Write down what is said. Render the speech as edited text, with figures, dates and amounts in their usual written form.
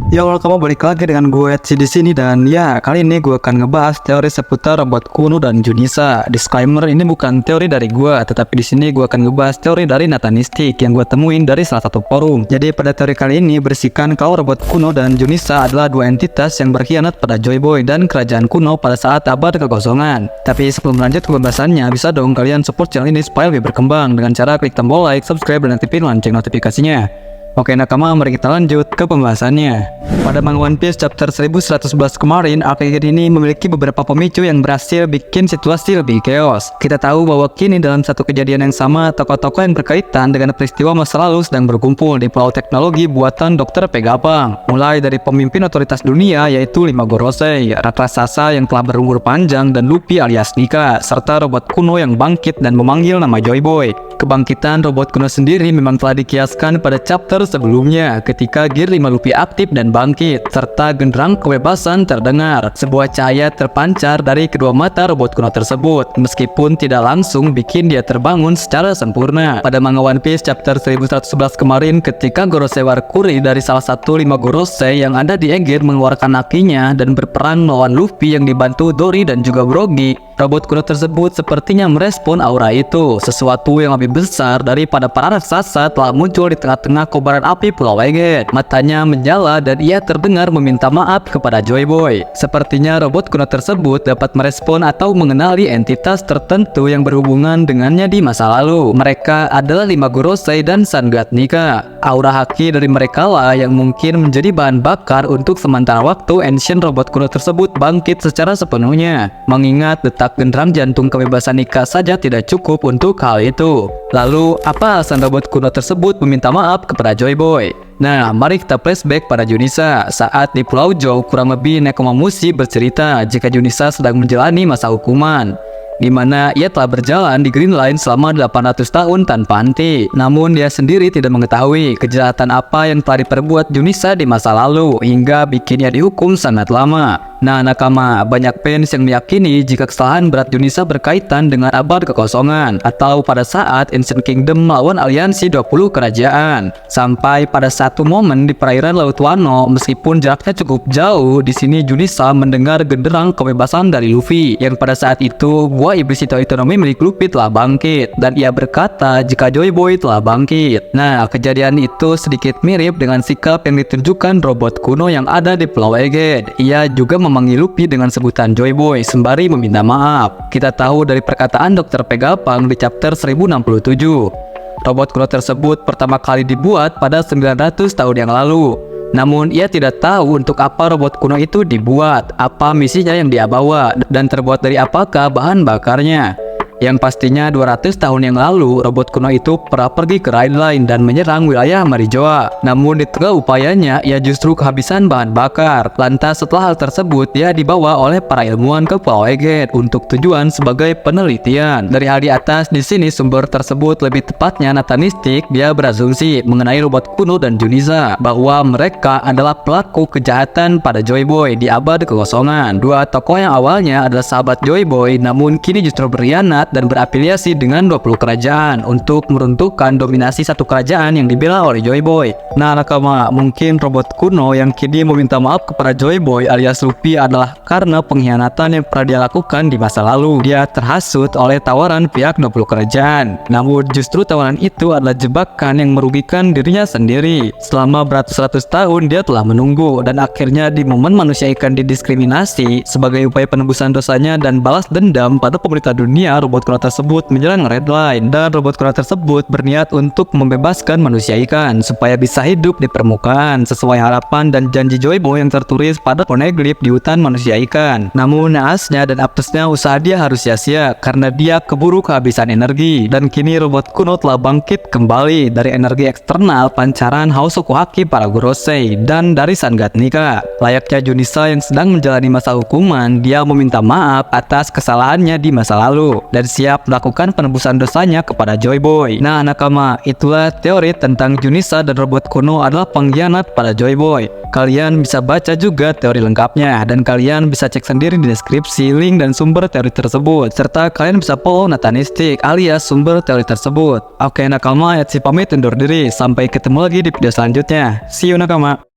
Ya Allah, kamu balik lagi dengan gue Etsy di sini, dan ya kali ini gue akan ngebahas teori seputar robot kuno dan Junisa. Disclaimer, ini bukan teori dari gue, tetapi di sini gue akan ngebahas teori dari Nathanistic yang gue temuin dari salah satu forum. Jadi pada teori kali ini berisikan kalau robot kuno dan Junisa adalah dua entitas yang berkhianat pada Joy Boy dan kerajaan kuno pada saat abad kekosongan. Tapi sebelum lanjut ke pembahasannya, bisa dong kalian support channel ini supaya lebih berkembang dengan cara klik tombol like, subscribe, dan aktifin lonceng notifikasinya. Oke nakama, mari kita lanjut ke pembahasannya. Pada manga One Piece chapter 1111 kemarin, arc ini memiliki beberapa pemicu yang berhasil bikin situasi lebih chaos. Kita tahu bahwa kini dalam satu kejadian yang sama, tokoh-tokoh yang berkaitan dengan peristiwa masa lalu sedang berkumpul di pulau teknologi buatan Dr. Vegapunk. Mulai dari pemimpin otoritas dunia yaitu 5 Gorosei, raksasa yang telah berumur panjang, dan Luffy alias Nika, serta robot kuno yang bangkit dan memanggil nama Joy Boy. Kebangkitan robot kuno sendiri memang telah dikiaskan pada chapter sebelumnya ketika Gear 5 Luffy aktif dan bangkit, serta genderang kebebasan terdengar. Sebuah cahaya terpancar dari kedua mata robot kuno tersebut, meskipun tidak langsung bikin dia terbangun secara sempurna. Pada manga One Piece chapter 1111 kemarin, ketika Gorosei Warkuri dari salah satu 5 Gorosei yang ada di Egghead mengeluarkan akinya dan berperang melawan Luffy yang dibantu Dory dan juga Brogy, robot kuno tersebut sepertinya merespon aura itu. Sesuatu yang lebih besar daripada para raksasa telah muncul di tengah-tengah kobaran api Pulau Egghead. Matanya menyala dan ia terdengar meminta maaf kepada Joy Boy. Sepertinya robot kuno tersebut dapat merespon atau mengenali entitas tertentu yang berhubungan dengannya di masa lalu. Mereka adalah 5 Gorosei dan Sun God Nika. Aura haki dari mereka lah yang mungkin menjadi bahan bakar untuk sementara waktu ancient robot kuno tersebut bangkit secara sepenuhnya. Mengingat detak genderang jantung kebebasan Nika saja tidak cukup untuk hal itu. Lalu, apa alasan robot kuno tersebut meminta maaf kepada Joy Boy? Nah, mari kita flashback pada Junisa. Saat di Pulau Joe, kurang lebih Nekomamushi bercerita jika Junisa sedang menjalani masa hukuman, di mana ia telah berjalan di Green Line selama 800 tahun tanpa henti. Namun dia sendiri tidak mengetahui kejahatan apa yang telah diperbuat Junisa di masa lalu hingga bikin ia dihukum sangat lama. Nah nakama, banyak fans yang meyakini jika kesalahan berat Junisa berkaitan dengan abad kekosongan atau pada saat Ancient Kingdom melawan aliansi 20 kerajaan. Sampai pada satu momen di perairan Laut Wano, meskipun jaraknya cukup jauh, di sini Junisa mendengar genderang kebebasan dari Luffy yang pada saat itu buah iblis Itonomi milik Luffy telah bangkit, dan ia berkata jika Joy Boy telah bangkit. Nah, kejadian itu sedikit mirip dengan sikap yang ditunjukkan robot kuno yang ada di Pulau Egghead. Ia juga memanggil Luffy dengan sebutan Joy Boy sembari meminta maaf. Kita tahu dari perkataan Dr. Vegapunk di chapter 1067. Robot kuno tersebut pertama kali dibuat pada 900 tahun yang lalu. Namun ia tidak tahu untuk apa robot kuno itu dibuat, apa misinya yang dia bawa, dan terbuat dari apakah bahan bakarnya. Yang pastinya 200 tahun yang lalu, robot kuno itu pernah pergi ke Red Line dan menyerang wilayah Marijoa. Namun di tengah upayanya, ia justru kehabisan bahan bakar. Lantas setelah hal tersebut, ia dibawa oleh para ilmuwan ke Pulau Egghead untuk tujuan sebagai penelitian. Dari hal di atas, di sini sumber tersebut, lebih tepatnya Nathanistic, dia berasumsi mengenai robot kuno dan Junisa bahwa mereka adalah pelaku kejahatan pada Joy Boy di abad kekosongan. Dua tokoh yang awalnya adalah sahabat Joy Boy, namun kini justru berkhianat dan berafiliasi dengan 20 kerajaan untuk meruntuhkan dominasi satu kerajaan yang dibela oleh Joy Boy. Nah nakama, mungkin robot kuno yang kini meminta maaf kepada Joy Boy alias Luffy adalah karena pengkhianatan yang pernah dia lakukan di masa lalu. Dia terhasut oleh tawaran pihak 20 kerajaan, namun justru tawaran itu adalah jebakan yang merugikan dirinya sendiri. Selama beratus-ratus tahun dia telah menunggu, dan akhirnya di momen manusia ikan didiskriminasi sebagai upaya penebusan dosanya dan balas dendam pada pemerintah dunia, robot kuno tersebut menyerang Red Line, dan robot kuno tersebut berniat untuk membebaskan manusia ikan supaya bisa hidup di permukaan sesuai harapan dan janji Joy Boy yang tertulis pada poneglyph di hutan manusia ikan. Namun naasnya dan apesnya usaha dia harus sia-sia karena dia keburu kehabisan energi, dan kini robot kuno telah bangkit kembali dari energi eksternal pancaran Hausoku Haki para Gorosei dan dari Sun God Nika. Layaknya Junisa yang sedang menjalani masa hukuman, dia meminta maaf atas kesalahannya di masa lalu dan siap melakukan penebusan dosanya kepada Joy Boy. Nah nakama, itulah teori tentang Junisa dan robot kuno adalah pengkhianat pada Joy Boy. Kalian bisa baca juga teori lengkapnya, dan kalian bisa cek sendiri di deskripsi link dan sumber teori tersebut, serta kalian bisa follow Nathanistic alias sumber teori tersebut. Oke nakama, Etsy pamit undur diri, sampai ketemu lagi di video selanjutnya. See you nakama.